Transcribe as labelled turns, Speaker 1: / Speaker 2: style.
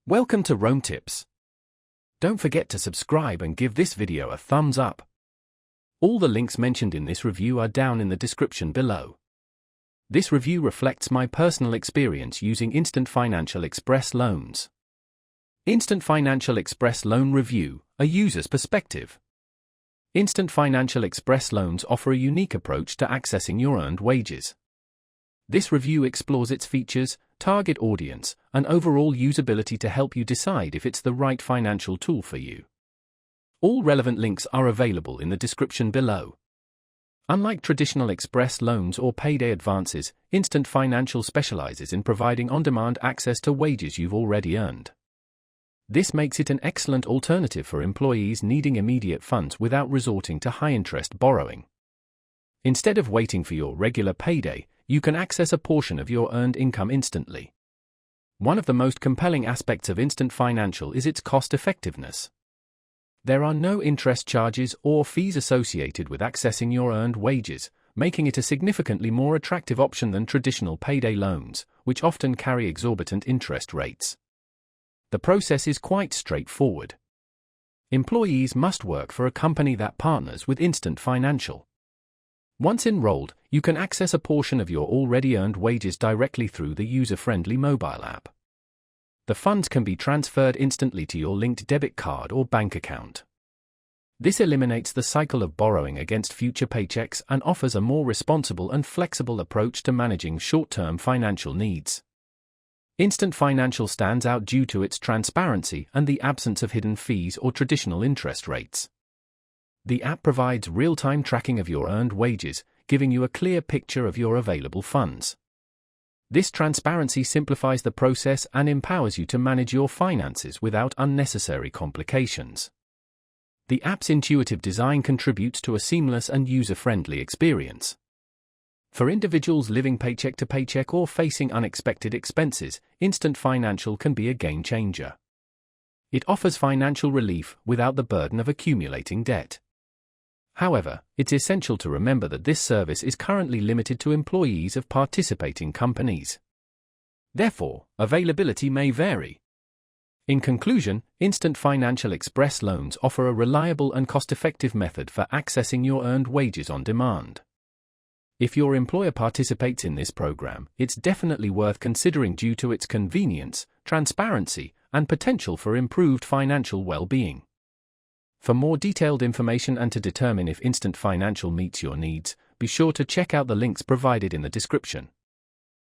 Speaker 1: Welcome to Rome Tips. Don't forget to subscribe and give this video a thumbs up. All the links mentioned in this review are down in the description below. This review reflects my personal experience using Instant Financial Express loans. Instant Financial Express Loan Review, a user's perspective. Instant Financial Express loans offer a unique approach to accessing your earned wages. This review explores its features, target audience, and overall usability to help you decide if it's the right financial tool for you. All relevant links are available in the description below. Unlike traditional express loans or payday advances, Instant Financial specializes in providing on-demand access to wages you've already earned. This makes it an excellent alternative for employees needing immediate funds without resorting to high-interest borrowing. Instead of waiting for your regular payday, you can access a portion of your earned income instantly. One of the most compelling aspects of Instant Financial is its cost-effectiveness. There are no interest charges or fees associated with accessing your earned wages, making it a significantly more attractive option than traditional payday loans, which often carry exorbitant interest rates. The process is quite straightforward. Employees must work for a company that partners with Instant Financial. Once enrolled, you can access a portion of your already earned wages directly through the user-friendly mobile app. The funds can be transferred instantly to your linked debit card or bank account. This eliminates the cycle of borrowing against future paychecks and offers a more responsible and flexible approach to managing short-term financial needs. Instant Financial stands out due to its transparency and the absence of hidden fees or traditional interest rates. The app provides real-time tracking of your earned wages, giving you a clear picture of your available funds. This transparency simplifies the process and empowers you to manage your finances without unnecessary complications. The app's intuitive design contributes to a seamless and user-friendly experience. For individuals living paycheck to paycheck or facing unexpected expenses, Instant Financial can be a game-changer. It offers financial relief without the burden of accumulating debt. However, it's essential to remember that this service is currently limited to employees of participating companies. Therefore, availability may vary. In conclusion, Instant Financial Express loans offer a reliable and cost-effective method for accessing your earned wages on demand. If your employer participates in this program, it's definitely worth considering due to its convenience, transparency, and potential for improved financial well-being. For more detailed information and to determine if Instant Financial meets your needs, be sure to check out the links provided in the description.